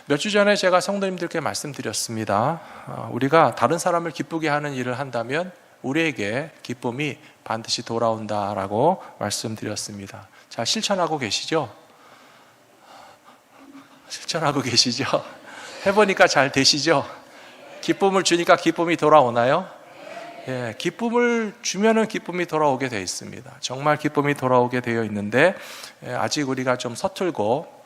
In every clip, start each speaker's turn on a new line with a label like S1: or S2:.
S1: 몇 주 전에 제가 성도님들께 말씀드렸습니다. 우리가 다른 사람을 기쁘게 하는 일을 한다면 우리에게 기쁨이 반드시 돌아온다라고 말씀드렸습니다. 자, 실천하고 계시죠? 실천하고 계시죠? 해보니까 잘 되시죠? 기쁨을 주니까 기쁨이 돌아오나요? 예, 기쁨을 주면은 기쁨이 돌아오게 되어 있습니다. 정말 기쁨이 돌아오게 되어 있는데 아직 우리가 좀 서툴고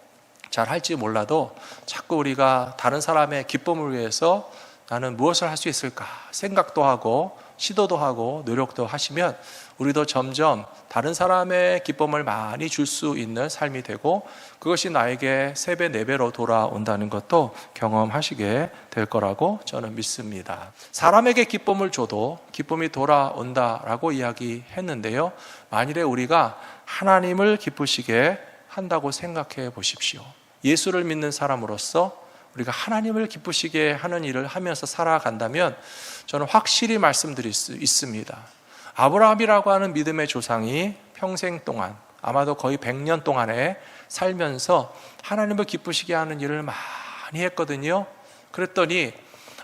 S1: 잘 할지 몰라도 자꾸 우리가 다른 사람의 기쁨을 위해서 나는 무엇을 할 수 있을까 생각도 하고 시도도 하고 노력도 하시면 우리도 점점 다른 사람의 기쁨을 많이 줄 수 있는 삶이 되고 그것이 나에게 3배, 4배로 돌아온다는 것도 경험하시게 될 거라고 저는 믿습니다. 사람에게 기쁨을 줘도 기쁨이 돌아온다라고 이야기했는데요. 만일에 우리가 하나님을 기쁘시게 한다고 생각해 보십시오. 예수를 믿는 사람으로서 우리가 하나님을 기쁘시게 하는 일을 하면서 살아간다면 저는 확실히 말씀드릴 수 있습니다. 아브라함이라고 하는 믿음의 조상이 평생 동안 아마도 거의 100년 동안에 살면서 하나님을 기쁘시게 하는 일을 많이 했거든요. 그랬더니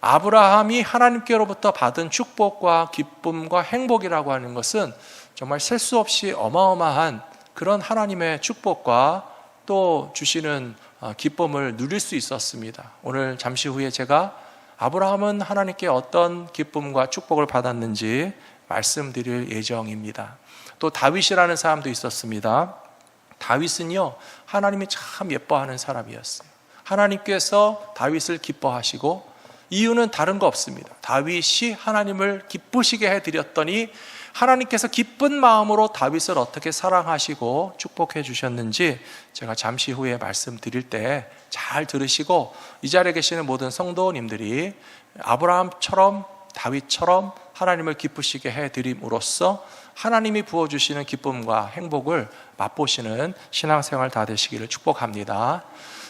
S1: 아브라함이 하나님께로부터 받은 축복과 기쁨과 행복이라고 하는 것은 정말 셀 수 없이 어마어마한 그런 하나님의 축복과 또 주시는 기쁨을 누릴 수 있었습니다. 오늘 잠시 후에 제가 아브라함은 하나님께 어떤 기쁨과 축복을 받았는지 말씀드릴 예정입니다. 또 다윗이라는 사람도 있었습니다. 다윗은요, 하나님이 참 예뻐하는 사람이었어요. 하나님께서 다윗을 기뻐하시고 이유는 다른 거 없습니다. 다윗이 하나님을 기쁘시게 해드렸더니 하나님께서 기쁜 마음으로 다윗을 어떻게 사랑하시고 축복해 주셨는지 제가 잠시 후에 말씀드릴 때 잘 들으시고 이 자리에 계시는 모든 성도님들이 아브라함처럼 다윗처럼 하나님을 기쁘시게 해드림으로써 하나님이 부어주시는 기쁨과 행복을 맛보시는 신앙생활 다 되시기를 축복합니다.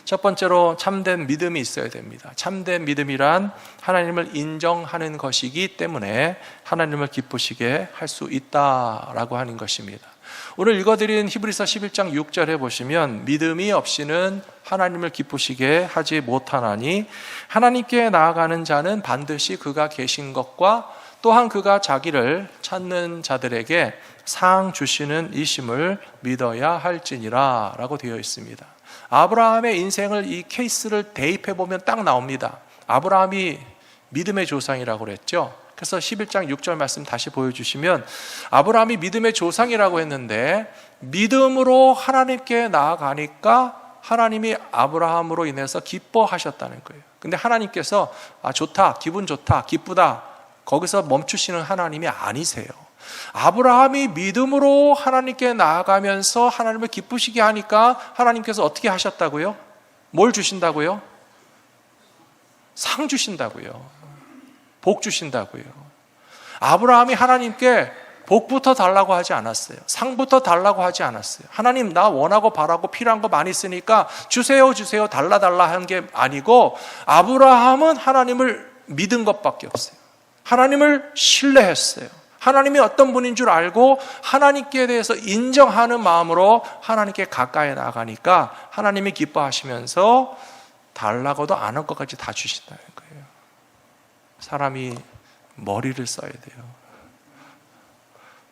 S1: 첫 번째로 참된 믿음이 있어야 됩니다. 참된 믿음이란 하나님을 인정하는 것이기 때문에 하나님을 기쁘시게 할 수 있다라고 하는 것입니다. 오늘 읽어드린 히브리서 11장 6절에 보시면 믿음이 없이는 하나님을 기쁘시게 하지 못하나니 하나님께 나아가는 자는 반드시 그가 계신 것과 또한 그가 자기를 찾는 자들에게 상 주시는 이심을 믿어야 할지니라 라고 되어 있습니다. 아브라함의 인생을 이 케이스를 대입해 보면 딱 나옵니다. 아브라함이 믿음의 조상이라고 그랬죠. 그래서 11장 6절 말씀 다시 보여주시면 아브라함이 믿음의 조상이라고 했는데 믿음으로 하나님께 나아가니까 하나님이 아브라함으로 인해서 기뻐하셨다는 거예요. 근데 하나님께서 좋다, 기분 좋다, 기쁘다 거기서 멈추시는 하나님이 아니세요. 아브라함이 믿음으로 하나님께 나아가면서 하나님을 기쁘시게 하니까 하나님께서 어떻게 하셨다고요? 뭘 주신다고요? 상 주신다고요. 복 주신다고요. 아브라함이 하나님께 복부터 달라고 하지 않았어요. 상부터 달라고 하지 않았어요. 하나님 나 원하고 바라고 필요한 거 많이 있으니까 주세요 주세요 달라 한 게 아니고 아브라함은 하나님을 믿은 것밖에 없어요. 하나님을 신뢰했어요. 하나님이 어떤 분인 줄 알고 하나님께 대해서 인정하는 마음으로 하나님께 가까이 나가니까 하나님이 기뻐하시면서 달라고도 안 할 것까지 다 주신다는 거예요. 사람이 머리를 써야 돼요.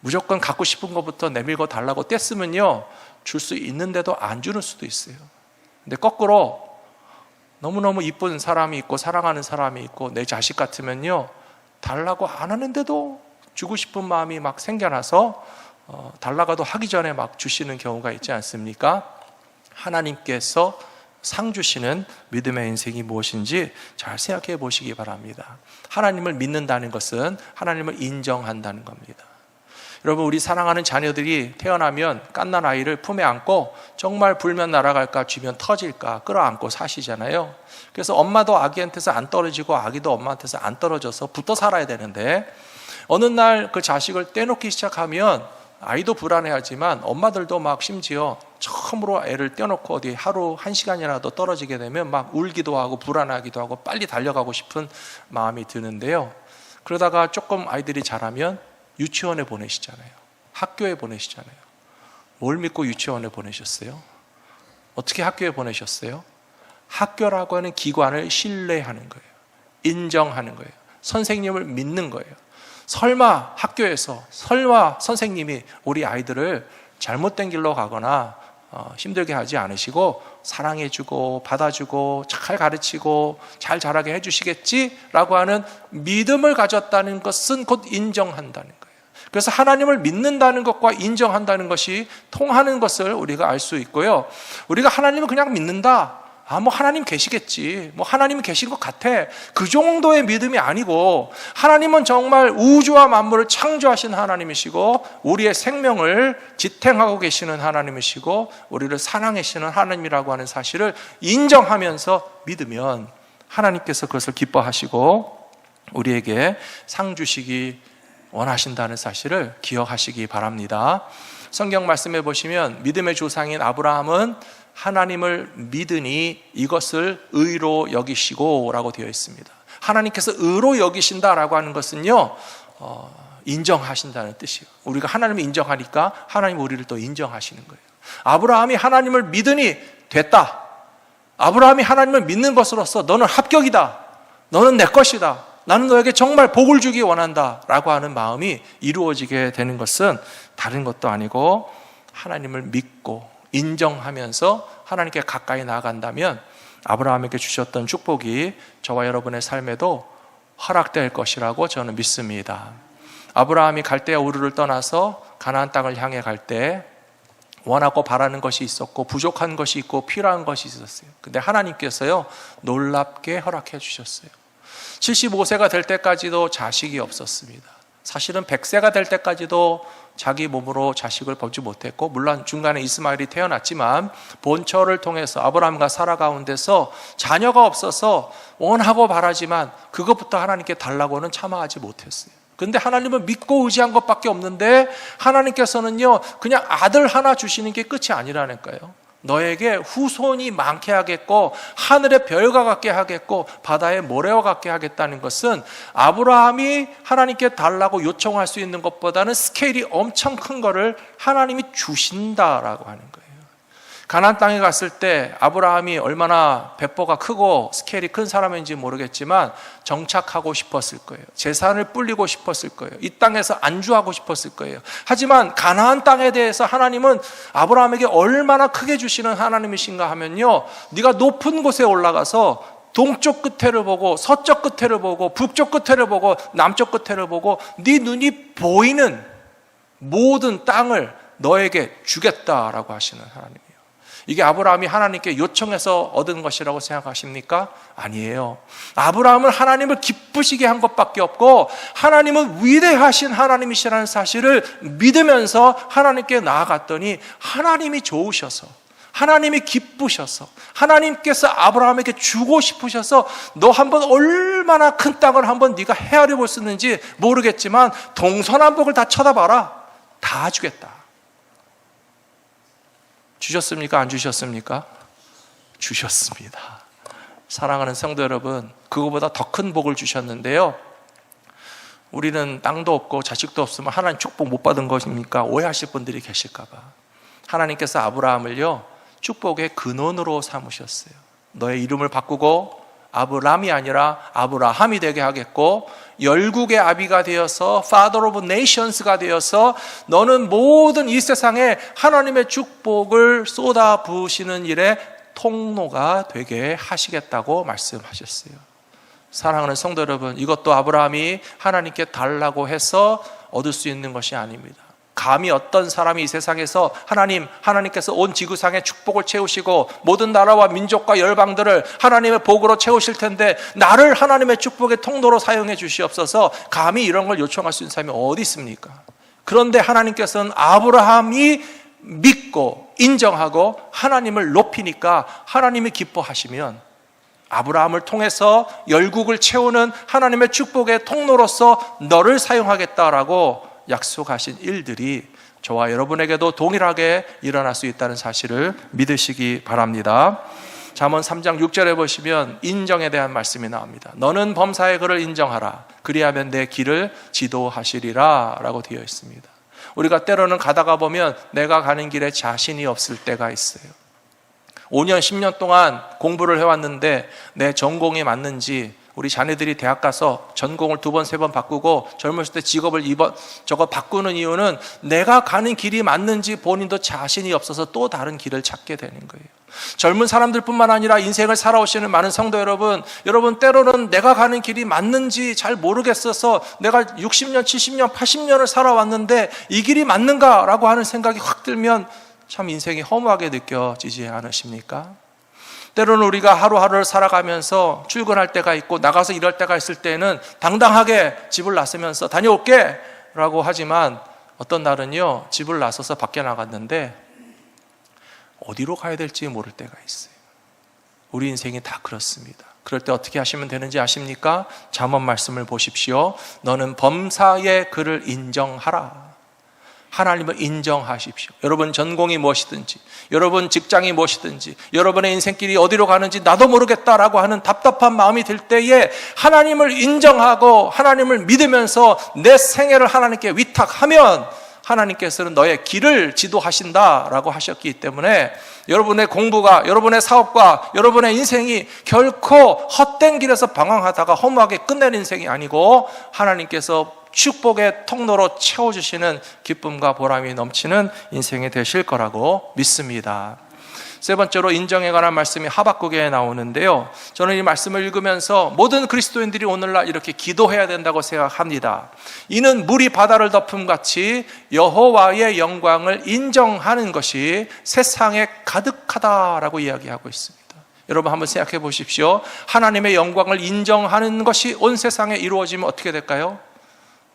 S1: 무조건 갖고 싶은 것부터 내밀고 달라고 떼쓰면요 줄 수 있는데도 안 주는 수도 있어요. 근데 거꾸로 너무너무 이쁜 사람이 있고 사랑하는 사람이 있고 내 자식 같으면요 달라고 안 하는데도 주고 싶은 마음이 막 생겨나서 달라고도 하기 전에 막 주시는 경우가 있지 않습니까? 하나님께서 상 주시는 믿음의 인생이 무엇인지 잘 생각해 보시기 바랍니다. 하나님을 믿는다는 것은 하나님을 인정한다는 겁니다. 여러분, 우리 사랑하는 자녀들이 태어나면 갓난 아이를 품에 안고 정말 불면 날아갈까 쥐면 터질까 끌어안고 사시잖아요. 그래서 엄마도 아기한테서 안 떨어지고 아기도 엄마한테서 안 떨어져서 붙어 살아야 되는데 어느 날 그 자식을 떼놓기 시작하면 아이도 불안해하지만 엄마들도 막 심지어 처음으로 애를 떼놓고 어디 하루 1시간이라도 떨어지게 되면 막 울기도 하고 불안하기도 하고 빨리 달려가고 싶은 마음이 드는데요. 그러다가 조금 아이들이 자라면 유치원에 보내시잖아요. 학교에 보내시잖아요. 뭘 믿고 유치원에 보내셨어요? 어떻게 학교에 보내셨어요? 학교라고 하는 기관을 신뢰하는 거예요. 인정하는 거예요. 선생님을 믿는 거예요. 설마 학교에서, 설마 선생님이 우리 아이들을 잘못된 길로 가거나 힘들게 하지 않으시고 사랑해주고 받아주고 잘 가르치고 잘 자라게 해주시겠지라고 하는 믿음을 가졌다는 것은 곧 인정한다는 거예요. 그래서 하나님을 믿는다는 것과 인정한다는 것이 통하는 것을 우리가 알 수 있고요. 우리가 하나님을 그냥 믿는다, 뭐 하나님 계시겠지, 뭐 하나님 계신 것 같아, 그 정도의 믿음이 아니고, 하나님은 정말 우주와 만물을 창조하신 하나님이시고 우리의 생명을 지탱하고 계시는 하나님이시고 우리를 사랑하시는 하나님이라고 하는 사실을 인정하면서 믿으면 하나님께서 그것을 기뻐하시고 우리에게 상 주시기 원하신다는 사실을 기억하시기 바랍니다. 성경 말씀에 보시면 믿음의 조상인 아브라함은 하나님을 믿으니 이것을 의로 여기시고 라고 되어 있습니다. 하나님께서 의로 여기신다라고 하는 것은요, 인정하신다는 뜻이에요. 우리가 하나님을 인정하니까 하나님 우리를 또 인정하시는 거예요. 아브라함이 하나님을 믿으니 됐다. 아브라함이 하나님을 믿는 것으로서 너는 합격이다, 너는 내 것이다, 나는 너에게 정말 복을 주기 원한다 라고 하는 마음이 이루어지게 되는 것은 다른 것도 아니고 하나님을 믿고 인정하면서 하나님께 가까이 나아간다면 아브라함에게 주셨던 축복이 저와 여러분의 삶에도 허락될 것이라고 저는 믿습니다. 아브라함이 갈대아 우르를 떠나서 가나안 땅을 향해 갈 때 원하고 바라는 것이 있었고 부족한 것이 있고 필요한 것이 있었어요. 근데 하나님께서요, 놀랍게 허락해 주셨어요. 75세가 될 때까지도 자식이 없었습니다. 사실은 100세가 될 때까지도 자기 몸으로 자식을 보지 못했고, 물론 중간에 이스마엘이 태어났지만 본처를 통해서 아브라함과 사라 가운데서 자녀가 없어서 원하고 바라지만 그것부터 하나님께 달라고는 참아하지 못했어요. 그런데 하나님을 믿고 의지한 것밖에 없는데 하나님께서는요, 그냥 아들 하나 주시는 게 끝이 아니라는 거예요. 너에게 후손이 많게 하겠고 하늘의 별과 같게 하겠고 바다의 모래와 같게 하겠다는 것은 아브라함이 하나님께 달라고 요청할 수 있는 것보다는 스케일이 엄청 큰 거를 하나님이 주신다라고 하는 거예요. 가나안 땅에 갔을 때 아브라함이 얼마나 배포가 크고 스케일이 큰 사람인지 모르겠지만 정착하고 싶었을 거예요. 재산을 불리고 싶었을 거예요. 이 땅에서 안주하고 싶었을 거예요. 하지만 가나안 땅에 대해서 하나님은 아브라함에게 얼마나 크게 주시는 하나님이신가 하면요, 네가 높은 곳에 올라가서 동쪽 끝에를 보고 서쪽 끝에를 보고 북쪽 끝에를 보고 남쪽 끝에를 보고 네 눈이 보이는 모든 땅을 너에게 주겠다라고 하시는 하나님이에요. 이게 아브라함이 하나님께 요청해서 얻은 것이라고 생각하십니까? 아니에요. 아브라함은 하나님을 기쁘시게 한 것밖에 없고 하나님은 위대하신 하나님이시라는 사실을 믿으면서 하나님께 나아갔더니 하나님이 좋으셔서, 하나님이 기쁘셔서, 하나님께서 아브라함에게 주고 싶으셔서 너 한번 얼마나 큰 땅을 한번 네가 헤아려 볼 수 있는지 모르겠지만 동서남북을 다 쳐다봐라, 다 주겠다. 주셨습니까? 안 주셨습니까? 주셨습니다. 사랑하는 성도 여러분, 그거보다 더 큰 복을 주셨는데요, 우리는 땅도 없고 자식도 없으면 하나님 축복 못 받은 것입니까? 오해하실 분들이 계실까 봐. 하나님께서 아브라함을요, 축복의 근원으로 삼으셨어요. 너의 이름을 바꾸고 아브람이 아니라 아브라함이 되게 하겠고 열국의 아비가 되어서 Father of Nations가 되어서 너는 모든 이 세상에 하나님의 축복을 쏟아 부으시는 일에 통로가 되게 하시겠다고 말씀하셨어요. 사랑하는 성도 여러분, 이것도 아브라함이 하나님께 달라고 해서 얻을 수 있는 것이 아닙니다. 감히 어떤 사람이 이 세상에서 하나님께서 온 지구상에 축복을 채우시고 모든 나라와 민족과 열방들을 하나님의 복으로 채우실 텐데 나를 하나님의 축복의 통로로 사용해 주시옵소서, 감히 이런 걸 요청할 수 있는 사람이 어디 있습니까? 그런데 하나님께서는 아브라함이 믿고 인정하고 하나님을 높이니까 하나님이 기뻐하시면 아브라함을 통해서 열국을 채우는 하나님의 축복의 통로로서 너를 사용하겠다라고 약속하신 일들이 저와 여러분에게도 동일하게 일어날 수 있다는 사실을 믿으시기 바랍니다. 잠언 3장 6절에 보시면 인정에 대한 말씀이 나옵니다. 너는 범사의 그를 인정하라, 그리하면 내 길을 지도하시리라 라고 되어 있습니다. 우리가 때로는 가다가 보면 내가 가는 길에 자신이 없을 때가 있어요. 5년, 10년 동안 공부를 해왔는데 내 전공이 맞는지, 우리 자녀들이 대학 가서 전공을 2번, 3번 바꾸고 젊었을 때 직업을 저거 바꾸는 이유는 내가 가는 길이 맞는지 본인도 자신이 없어서 또 다른 길을 찾게 되는 거예요. 젊은 사람들뿐만 아니라 인생을 살아오시는 많은 성도 여러분, 때로는 내가 가는 길이 맞는지 잘 모르겠어서 내가 60년, 70년, 80년을 살아왔는데 이 길이 맞는가라고 하는 생각이 확 들면 참 인생이 허무하게 느껴지지 않으십니까? 때로는 우리가 하루하루를 살아가면서 출근할 때가 있고 나가서 일할 때가 있을 때는 당당하게 집을 나서면서 다녀올게 라고 하지만, 어떤 날은요, 집을 나서서 밖에 나갔는데 어디로 가야 될지 모를 때가 있어요. 우리 인생이 다 그렇습니다. 그럴 때 어떻게 하시면 되는지 아십니까? 잠언 말씀을 보십시오. 너는 범사의 그를 인정하라. 하나님을 인정하십시오. 여러분 전공이 무엇이든지, 여러분 직장이 무엇이든지, 여러분의 인생길이 어디로 가는지 나도 모르겠다라고 하는 답답한 마음이 들 때에 하나님을 인정하고 하나님을 믿으면서 내 생애를 하나님께 위탁하면 하나님께서는 너의 길을 지도하신다라고 하셨기 때문에 여러분의 공부가, 여러분의 사업과 여러분의 인생이 결코 헛된 길에서 방황하다가 허무하게 끝낼 인생이 아니고 하나님께서 축복의 통로로 채워주시는 기쁨과 보람이 넘치는 인생이 되실 거라고 믿습니다. 세 번째로 인정에 관한 말씀이 하박국에 나오는데요, 저는 이 말씀을 읽으면서 모든 그리스도인들이 오늘날 이렇게 기도해야 된다고 생각합니다. 이는 물이 바다를 덮음같이 여호와의 영광을 인정하는 것이 세상에 가득하다라고 이야기하고 있습니다. 여러분 한번 생각해 보십시오. 하나님의 영광을 인정하는 것이 온 세상에 이루어지면 어떻게 될까요?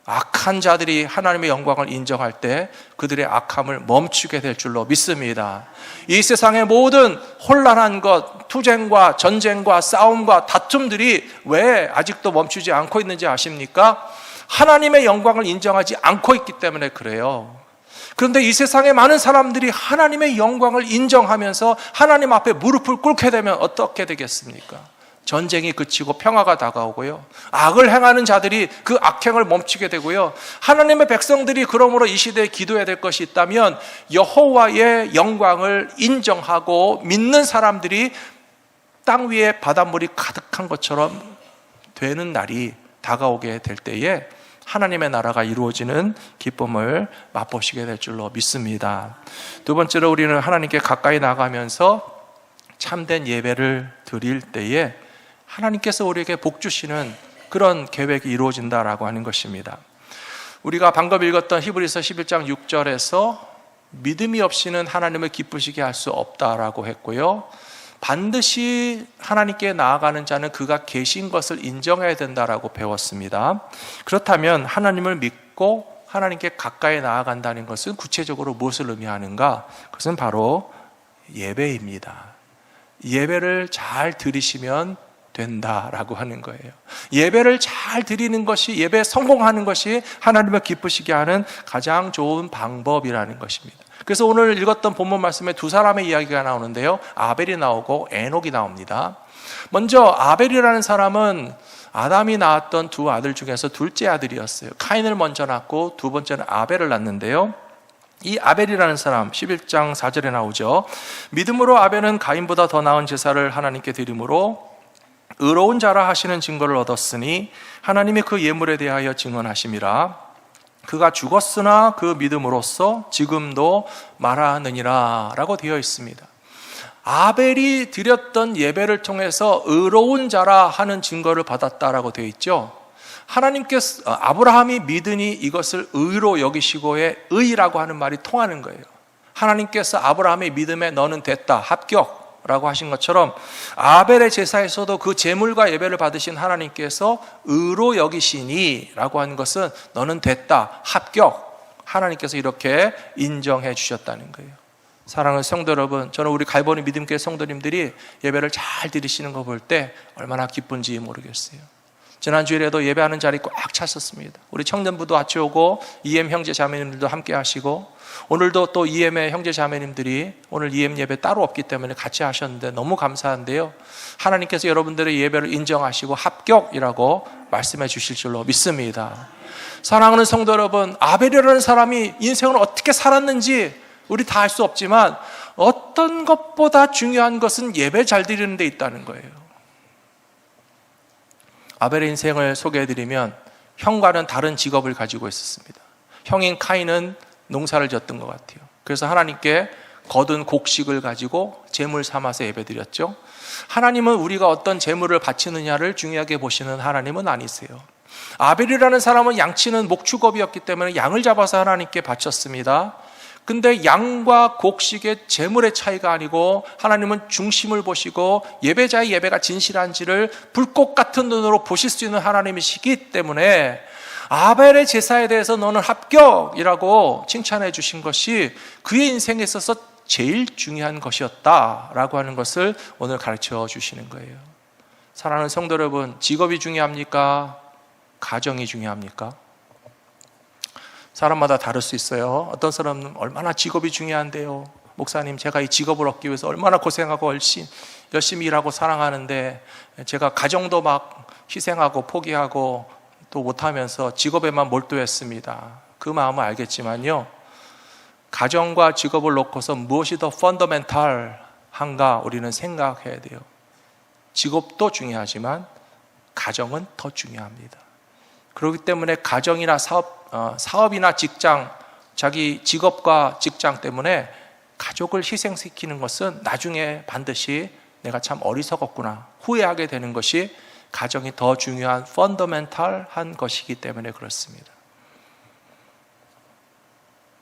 S1: 악한 자들이 하나님의 영광을 인정할 때 그들의 악함을 멈추게 될 줄로 믿습니다. 이 세상의 모든 혼란한 것, 투쟁과 전쟁과 싸움과 다툼들이 왜 아직도 멈추지 않고 있는지 아십니까? 하나님의 영광을 인정하지 않고 있기 때문에 그래요. 그런데 이 세상의 많은 사람들이 하나님의 영광을 인정하면서 하나님 앞에 무릎을 꿇게 되면 어떻게 되겠습니까? 전쟁이 그치고 평화가 다가오고요, 악을 행하는 자들이 그 악행을 멈추게 되고요, 하나님의 백성들이 그러므로 이 시대에 기도해야 될 것이 있다면 여호와의 영광을 인정하고 믿는 사람들이 땅 위에 바닷물이 가득한 것처럼 되는 날이 다가오게 될 때에 하나님의 나라가 이루어지는 기쁨을 맛보시게 될 줄로 믿습니다. 두 번째로 우리는 하나님께 가까이 나가면서 참된 예배를 드릴 때에 하나님께서 우리에게 복 주시는 그런 계획이 이루어진다라고 하는 것입니다. 우리가 방금 읽었던 히브리서 11장 6절에서 믿음이 없이는 하나님을 기쁘시게 할 수 없다라고 했고요, 반드시 하나님께 나아가는 자는 그가 계신 것을 인정해야 된다라고 배웠습니다. 그렇다면 하나님을 믿고 하나님께 가까이 나아간다는 것은 구체적으로 무엇을 의미하는가? 그것은 바로 예배입니다. 예배를 잘 드리시면 된다라고 하는 거예요. 예배를 잘 드리는 것이, 예배에 성공하는 것이 하나님을 기쁘시게 하는 가장 좋은 방법이라는 것입니다. 그래서 오늘 읽었던 본문 말씀에 두 사람의 이야기가 나오는데요, 아벨이 나오고 에녹이 나옵니다. 먼저 아벨이라는 사람은 아담이 낳았던 두 아들 중에서 둘째 아들이었어요. 카인을 먼저 낳고 두 번째는 아벨을 낳는데요, 이 아벨이라는 사람 11장 4절에 나오죠. 믿음으로 아벨은 가인보다 더 나은 제사를 하나님께 드림으로 의로운 자라 하시는 증거를 얻었으니 하나님이 그 예물에 대하여 증언하심이라. 그가 죽었으나 그 믿음으로써 지금도 말하느니라 라고 되어 있습니다. 아벨이 드렸던 예배를 통해서 의로운 자라 하는 증거를 받았다라고 되어 있죠. 하나님께서 아브라함이 믿으니 이것을 의로 여기시고의 의라고 하는 말이 통하는 거예요. 하나님께서 아브라함의 믿음에 너는 됐다, 합격 라고 하신 것처럼 아벨의 제사에서도 그 제물과 예배를 받으신 하나님께서 의로 여기시니 라고 하는 것은 너는 됐다, 합격, 하나님께서 이렇게 인정해 주셨다는 거예요. 사랑하는 성도 여러분, 저는 우리 갈보리 믿음교회 성도님들이 예배를 잘 드리시는 거 볼 때 얼마나 기쁜지 모르겠어요. 지난주일에도 예배하는 자리 꽉 찼었습니다. 우리 청년부도 같이 오고 EM 형제 자매님들도 함께 하시고, 오늘도 또 EM의 형제 자매님들이 오늘 EM 예배 따로 없기 때문에 같이 하셨는데 너무 감사한데요, 하나님께서 여러분들의 예배를 인정하시고 합격이라고 말씀해 주실 줄로 믿습니다. 사랑하는 성도 여러분, 아벨이라는 사람이 인생을 어떻게 살았는지 우리 다 알 수 없지만 어떤 것보다 중요한 것은 예배 잘 드리는 데 있다는 거예요. 아벨의 인생을 소개해드리면 형과는 다른 직업을 가지고 있었습니다. 형인 카인은 농사를 졌던 것 같아요. 그래서 하나님께 거둔 곡식을 가지고 제물 삼아서 예배드렸죠. 하나님은 우리가 어떤 제물을 바치느냐를 중요하게 보시는 하나님은 아니세요. 아벨이라는 사람은 양치는 목축업이었기 때문에 양을 잡아서 하나님께 바쳤습니다. 근데 양과 곡식의 제물의 차이가 아니고 하나님은 중심을 보시고 예배자의 예배가 진실한지를 불꽃 같은 눈으로 보실 수 있는 하나님이시기 때문에 아벨의 제사에 대해서 너는 합격이라고 칭찬해 주신 것이 그의 인생에 있어서 제일 중요한 것이었다라고 하는 것을 오늘 가르쳐 주시는 거예요. 사랑하는 성도 여러분, 직업이 중요합니까? 가정이 중요합니까? 사람마다 다를 수 있어요. 어떤 사람은 얼마나 직업이 중요한데요. 목사님, 제가 이 직업을 얻기 위해서 얼마나 고생하고 열심히 일하고 사랑하는데 제가 가정도 막 희생하고 포기하고 또 못하면서 직업에만 몰두했습니다. 그 마음은 알겠지만요, 가정과 직업을 놓고서 무엇이 더 펀더멘탈한가 우리는 생각해야 돼요. 직업도 중요하지만 가정은 더 중요합니다. 그렇기 때문에 가정이나 사업이나 직장, 자기 직업과 직장 때문에 가족을 희생시키는 것은 나중에 반드시 내가 참 어리석었구나 후회하게 되는 것이 가정이 더 중요한 펀더멘탈한 것이기 때문에 그렇습니다.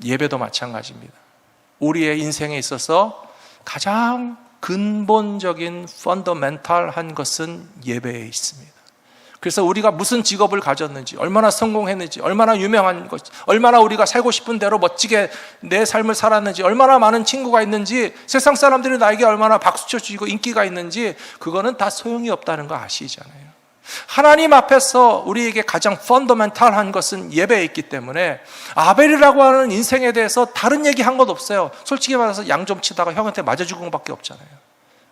S1: 예배도 마찬가지입니다. 우리의 인생에 있어서 가장 근본적인 펀더멘탈한 것은 예배에 있습니다. 그래서 우리가 무슨 직업을 가졌는지, 얼마나 성공했는지, 얼마나 유명한 것, 얼마나 우리가 살고 싶은 대로 멋지게 내 삶을 살았는지, 얼마나 많은 친구가 있는지, 세상 사람들이 나에게 얼마나 박수쳐 주고 인기가 있는지, 그거는 다 소용이 없다는 거 아시잖아요. 하나님 앞에서 우리에게 가장 펀더멘탈한 것은 예배에 있기 때문에 아벨이라고 하는 인생에 대해서 다른 얘기 한 것 없어요. 솔직히 말해서 양 좀 치다가 형한테 맞아 죽은 것밖에 없잖아요.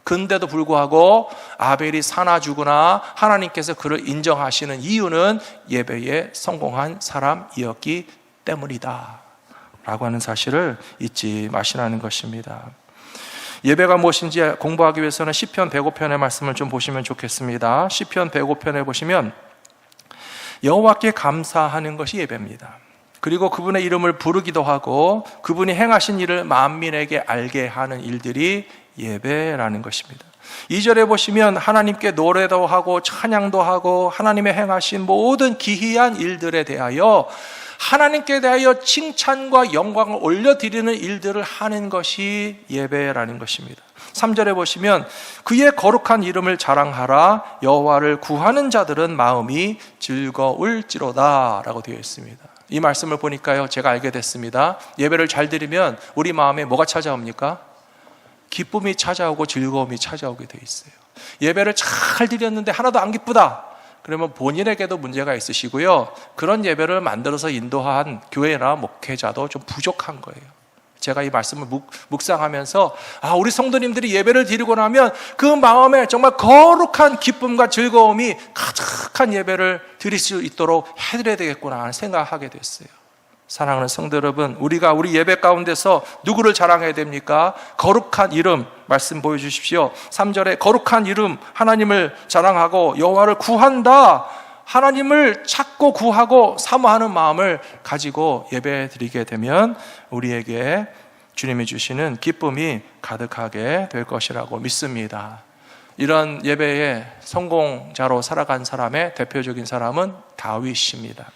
S1: 근데도 불구하고 아벨이 사나 죽으나 하나님께서 그를 인정하시는 이유는 예배에 성공한 사람이었기 때문이다 라고 하는 사실을 잊지 마시라는 것입니다. 예배가 무엇인지 공부하기 위해서는 시편 105편의 말씀을 좀 보시면 좋겠습니다. 시편 105편에 보시면 여호와께 감사하는 것이 예배입니다. 그리고 그분의 이름을 부르기도 하고 그분이 행하신 일을 만민에게 알게 하는 일들이 예배라는 것입니다. 2절에 보시면 하나님께 노래도 하고 찬양도 하고 하나님의 행하신 모든 기이한 일들에 대하여 하나님께 대하여 칭찬과 영광을 올려드리는 일들을 하는 것이 예배라는 것입니다. 3절에 보시면 그의 거룩한 이름을 자랑하라 여호와를 구하는 자들은 마음이 즐거울지로다 라고 되어 있습니다. 이 말씀을 보니까요, 제가 알게 됐습니다. 예배를 잘 드리면 우리 마음에 뭐가 찾아옵니까? 기쁨이 찾아오고 즐거움이 찾아오게 되어 있어요. 예배를 잘 드렸는데 하나도 안 기쁘다, 그러면 본인에게도 문제가 있으시고요, 그런 예배를 만들어서 인도한 교회나 목회자도 좀 부족한 거예요. 제가 이 말씀을 묵상하면서 우리 성도님들이 예배를 드리고 나면 그 마음에 정말 거룩한 기쁨과 즐거움이 가득한 예배를 드릴 수 있도록 해드려야 되겠구나 하는 생각하게 됐어요. 사랑하는 성도 여러분, 우리가 우리 예배 가운데서 누구를 자랑해야 됩니까? 거룩한 이름 말씀 보여주십시오. 3절에 거룩한 이름 하나님을 자랑하고 여호와를 구한다, 하나님을 찾고 구하고 사모하는 마음을 가지고 예배 드리게 되면 우리에게 주님이 주시는 기쁨이 가득하게 될 것이라고 믿습니다. 이런 예배의 성공자로 살아간 사람의 대표적인 사람은 다윗입니다.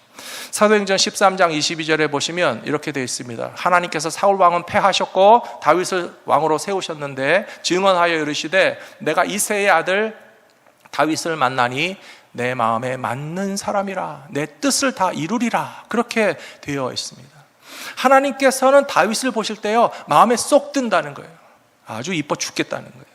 S1: 사도행전 13장 22절에 보시면 이렇게 되어 있습니다. 하나님께서 사울 왕은 패하셨고 다윗을 왕으로 세우셨는데 증언하여 이르시되 내가 이새의 아들 다윗을 만나니 내 마음에 맞는 사람이라, 내 뜻을 다 이루리라, 그렇게 되어 있습니다. 하나님께서는 다윗을 보실 때요, 마음에 쏙 든다는 거예요. 아주 이뻐 죽겠다는 거예요.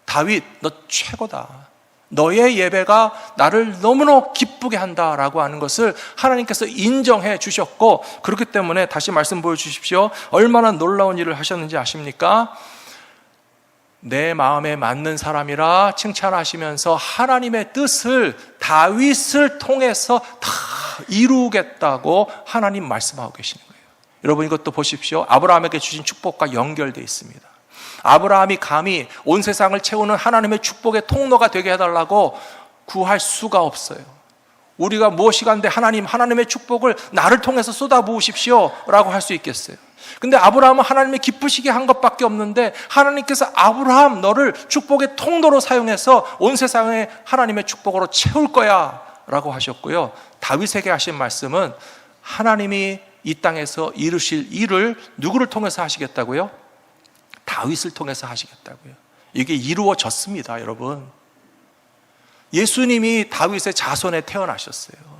S1: 다윗, 너 최고다. 너의 예배가 나를 너무나 기쁘게 한다라고 하는 것을 하나님께서 인정해 주셨고, 그렇기 때문에 다시 말씀 보여주십시오. 얼마나 놀라운 일을 하셨는지 아십니까? 내 마음에 맞는 사람이라 칭찬하시면서 하나님의 뜻을 다윗을 통해서 다 이루겠다고 하나님 말씀하고 계시는 거예요. 여러분, 이것도 보십시오. 아브라함에게 주신 축복과 연결되어 있습니다. 아브라함이 감히 온 세상을 채우는 하나님의 축복의 통로가 되게 해달라고 구할 수가 없어요. 우리가 무엇이 간데 하나님의 축복을 나를 통해서 쏟아부으십시오 라고 할 수 있겠어요? 근데 아브라함은 하나님이 기쁘시게 한 것밖에 없는데 하나님께서 아브라함 너를 축복의 통로로 사용해서 온 세상에 하나님의 축복으로 채울 거야 라고 하셨고요. 다윗에게 하신 말씀은 하나님이 이 땅에서 이루실 일을 누구를 통해서 하시겠다고요? 다윗을 통해서 하시겠다고요. 이게 이루어졌습니다, 여러분. 예수님이 다윗의 자손에 태어나셨어요.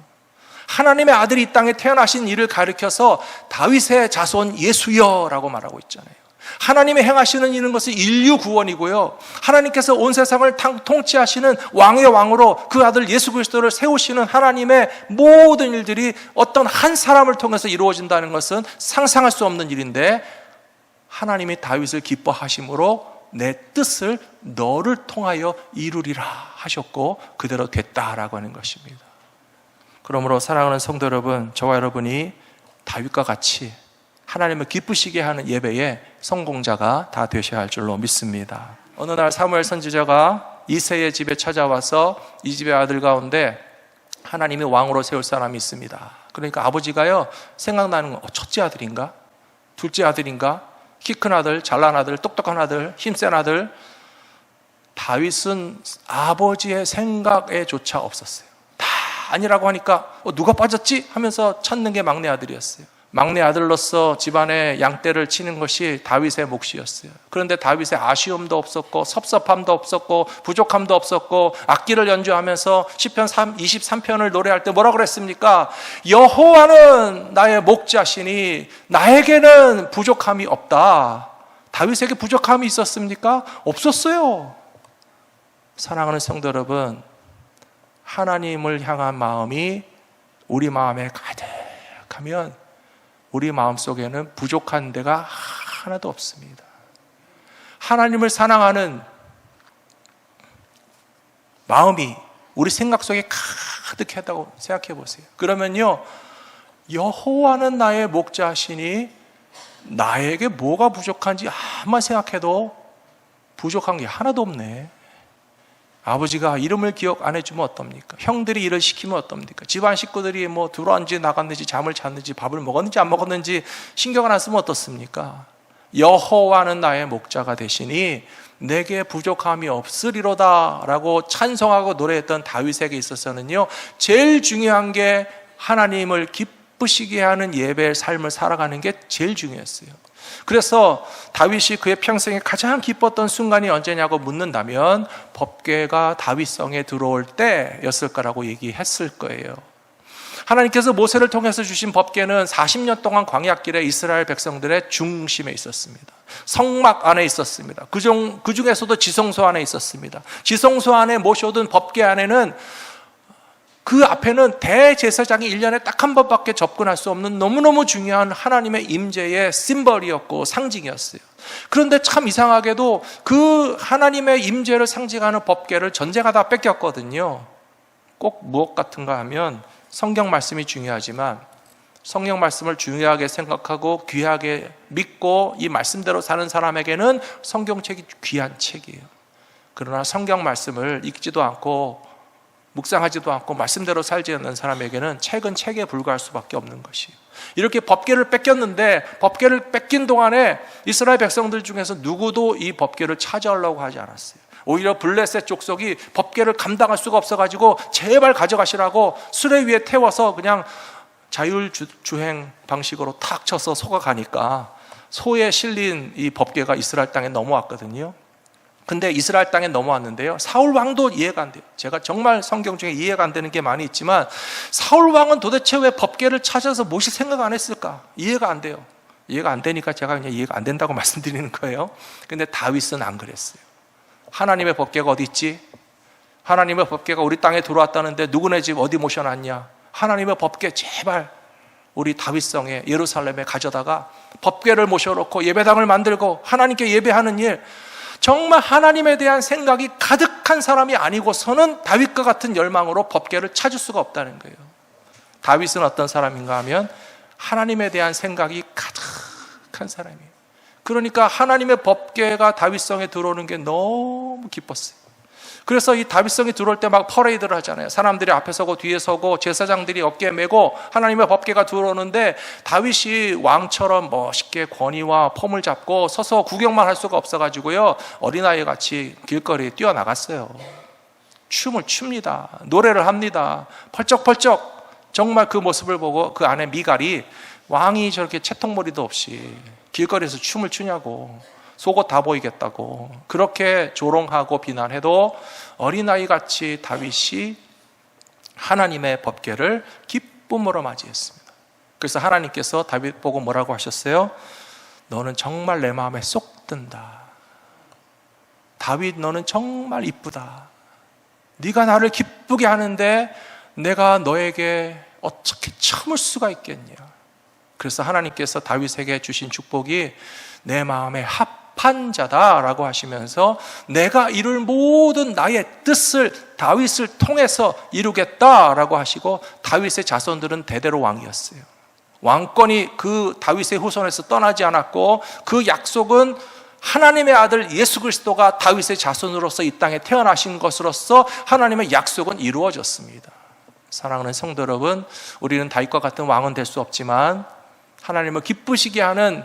S1: 하나님의 아들이 이 땅에 태어나신 일을 가리켜서 다윗의 자손 예수여라고 말하고 있잖아요. 하나님의 행하시는 이런 것은 인류 구원이고요, 하나님께서 온 세상을 통치하시는 왕의 왕으로 그 아들 예수 그리스도를 세우시는 하나님의 모든 일들이 어떤 한 사람을 통해서 이루어진다는 것은 상상할 수 없는 일인데, 하나님이 다윗을 기뻐하심으로 내 뜻을 너를 통하여 이루리라 하셨고 그대로 됐다라고 하는 것입니다. 그러므로 사랑하는 성도 여러분, 저와 여러분이 다윗과 같이 하나님을 기쁘시게 하는 예배의 성공자가 다 되셔야 할 줄로 믿습니다. 어느 날 사무엘 선지자가 이새의 집에 찾아와서 이 집의 아들 가운데 하나님이 왕으로 세울 사람이 있습니다. 그러니까 아버지가요, 생각나는 건 첫째 아들인가? 둘째 아들인가? 키 큰 아들, 잘난 아들, 똑똑한 아들, 힘센 아들. 다윗은 아버지의 생각에조차 없었어요. 다 아니라고 하니까 누가 빠졌지? 하면서 찾는 게 막내 아들이었어요. 막내 아들로서 집안의 양떼를 치는 것이 다윗의 몫이었어요. 그런데 다윗의 아쉬움도 없었고 섭섭함도 없었고 부족함도 없었고 악기를 연주하면서 시편 23편을 노래할 때 뭐라고 그랬습니까? 여호와는 나의 목자시니 나에게는 부족함이 없다. 다윗에게 부족함이 있었습니까? 없었어요. 사랑하는 성도 여러분, 하나님을 향한 마음이 우리 마음에 가득하면 우리 마음속에는 부족한 데가 하나도 없습니다. 하나님을 사랑하는 마음이 우리 생각 속에 가득하다고 생각해 보세요. 그러면요, 여호와는 나의 목자시니 나에게 뭐가 부족한지 아무만 생각해도 부족한 게 하나도 없네. 아버지가 이름을 기억 안 해주면 어떻습니까? 형들이 일을 시키면 어떻습니까? 집안 식구들이 뭐 들어왔는지 나갔는지 잠을 잤는지 밥을 먹었는지 안 먹었는지 신경을 안 쓰면 어떻습니까? 여호와는 나의 목자가 되시니 내게 부족함이 없으리로다 라고 찬송하고 노래했던 다윗에게 있어서는요, 제일 중요한 게 하나님을 기쁘시게 하는 예배의 삶을 살아가는 게 제일 중요했어요. 그래서 다윗이 그의 평생에 가장 기뻤던 순간이 언제냐고 묻는다면 법궤가 다윗성에 들어올 때였을 거라고 얘기했을 거예요. 하나님께서 모세를 통해서 주신 법궤는 40년 동안 광야길에 이스라엘 백성들의 중심에 있었습니다. 성막 안에 있었습니다. 그 중에서도 지성소 안에 있었습니다. 지성소 안에 모셔둔 법궤 안에는 그 앞에는 대제사장이 1년에 딱 한 번밖에 접근할 수 없는 너무너무 중요한 하나님의 임재의 심벌이었고 상징이었어요. 그런데 참 이상하게도 그 하나님의 임재를 상징하는 법궤를 전쟁하다 뺏겼거든요. 꼭 무엇 같은가 하면 성경 말씀이 중요하지만 성경 말씀을 중요하게 생각하고 귀하게 믿고 이 말씀대로 사는 사람에게는 성경책이 귀한 책이에요. 그러나 성경 말씀을 읽지도 않고 묵상하지도 않고 말씀대로 살지 않는 사람에게는 책은 책에 불과할 수밖에 없는 것이에요. 이렇게 법궤를 뺏겼는데 법궤를 뺏긴 동안에 이스라엘 백성들 중에서 누구도 이 법궤를 찾아오려고 하지 않았어요. 오히려 블레셋 족속이 법궤를 감당할 수가 없어가지고 제발 가져가시라고 수레 위에 태워서 그냥 자율주행 방식으로 탁 쳐서 소가 가니까 소에 실린 이 법궤가 이스라엘 땅에 넘어왔거든요. 근데 이스라엘 땅에 넘어왔는데요, 사울 왕도 이해가 안 돼요. 제가 정말 성경 중에 이해가 안 되는 게 많이 있지만 사울 왕은 도대체 왜 법궤를 찾아서 모실 생각 안 했을까? 이해가 안 돼요. 이해가 안 되니까 제가 그냥 이해가 안 된다고 말씀드리는 거예요. 근데 다윗은 안 그랬어요. 하나님의 법궤가 어디 있지? 하나님의 법궤가 우리 땅에 들어왔다는데 누구네 집 어디 모셔놨냐? 하나님의 법궤 제발 우리 다윗성에 예루살렘에 가져다가 법궤를 모셔놓고 예배당을 만들고 하나님께 예배하는 일, 정말 하나님에 대한 생각이 가득한 사람이 아니고서는 다윗과 같은 열망으로 법궤를 찾을 수가 없다는 거예요. 다윗은 어떤 사람인가 하면 하나님에 대한 생각이 가득한 사람이에요. 그러니까 하나님의 법궤가 다윗성에 들어오는 게 너무 기뻤어요. 그래서 이 다윗성이 들어올 때 막 퍼레이드를 하잖아요. 사람들이 앞에 서고 뒤에 서고 제사장들이 어깨에 메고 하나님의 법궤가 들어오는데 다윗이 왕처럼 멋있게 권위와 폼을 잡고 서서 구경만 할 수가 없어가지고요, 어린아이 같이 길거리에 뛰어나갔어요. 춤을 춥니다. 노래를 합니다. 펄쩍펄쩍. 정말 그 모습을 보고 그 안에 미갈이, 왕이 저렇게 채통머리도 없이 길거리에서 춤을 추냐고, 속옷 다 보이겠다고 그렇게 조롱하고 비난해도 어린아이같이 다윗이 하나님의 법궤를 기쁨으로 맞이했습니다. 그래서 하나님께서 다윗 보고 뭐라고 하셨어요? 너는 정말 내 마음에 쏙 든다. 다윗, 너는 정말 이쁘다. 네가 나를 기쁘게 하는데 내가 너에게 어떻게 참을 수가 있겠냐. 그래서 하나님께서 다윗에게 주신 축복이 내 마음에 합한 자다라고 하시면서 내가 이룰 모든 나의 뜻을 다윗을 통해서 이루겠다라고 하시고, 다윗의 자손들은 대대로 왕이었어요. 왕권이 그 다윗의 후손에서 떠나지 않았고, 그 약속은 하나님의 아들 예수 그리스도가 다윗의 자손으로서 이 땅에 태어나신 것으로서 하나님의 약속은 이루어졌습니다. 사랑하는 성도 여러분, 우리는 다윗과 같은 왕은 될 수 없지만 하나님을 기쁘시게 하는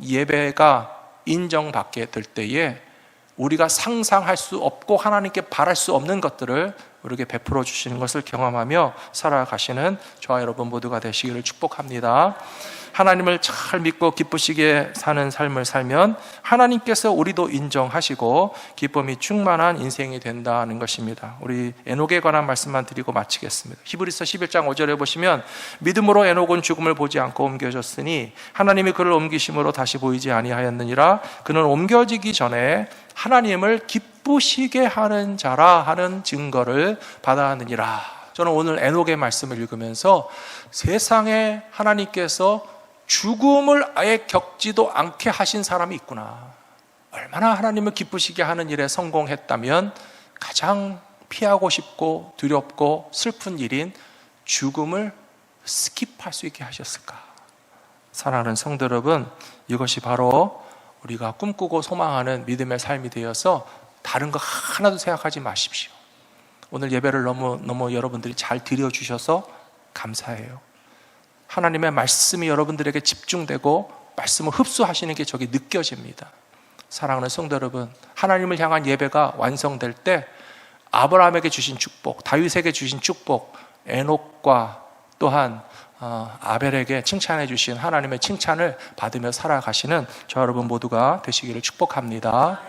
S1: 예배가 인정받게 될 때에 우리가 상상할 수 없고 하나님께 바랄 수 없는 것들을 우리에게 베풀어 주시는 것을 경험하며 살아가시는 저와 여러분 모두가 되시기를 축복합니다. 하나님을 잘 믿고 기쁘시게 사는 삶을 살면 하나님께서 우리도 인정하시고 기쁨이 충만한 인생이 된다는 것입니다. 우리 에녹에 관한 말씀만 드리고 마치겠습니다. 히브리서 11장 5절에 보시면 믿음으로 에녹은 죽음을 보지 않고 옮겨졌으니 하나님이 그를 옮기심으로 다시 보이지 아니하였느니라. 그는 옮겨지기 전에 하나님을 기쁘시게 하는 자라 하는 증거를 받았느니라. 저는 오늘 에녹의 말씀을 읽으면서 세상에 하나님께서 죽음을 아예 겪지도 않게 하신 사람이 있구나. 얼마나 하나님을 기쁘시게 하는 일에 성공했다면 가장 피하고 싶고 두렵고 슬픈 일인 죽음을 스킵할 수 있게 하셨을까? 사랑하는 성도 여러분, 이것이 바로 우리가 꿈꾸고 소망하는 믿음의 삶이 되어서 다른 거 하나도 생각하지 마십시오. 오늘 예배를 너무 여러분들이 잘 드려주셔서 감사해요. 하나님의 말씀이 여러분들에게 집중되고 말씀을 흡수하시는 게 저기 느껴집니다. 사랑하는 성도 여러분, 하나님을 향한 예배가 완성될 때 아브라함에게 주신 축복, 다윗에게 주신 축복, 에녹과 또한 아벨에게 칭찬해 주신 하나님의 칭찬을 받으며 살아가시는 저 여러분 모두가 되시기를 축복합니다.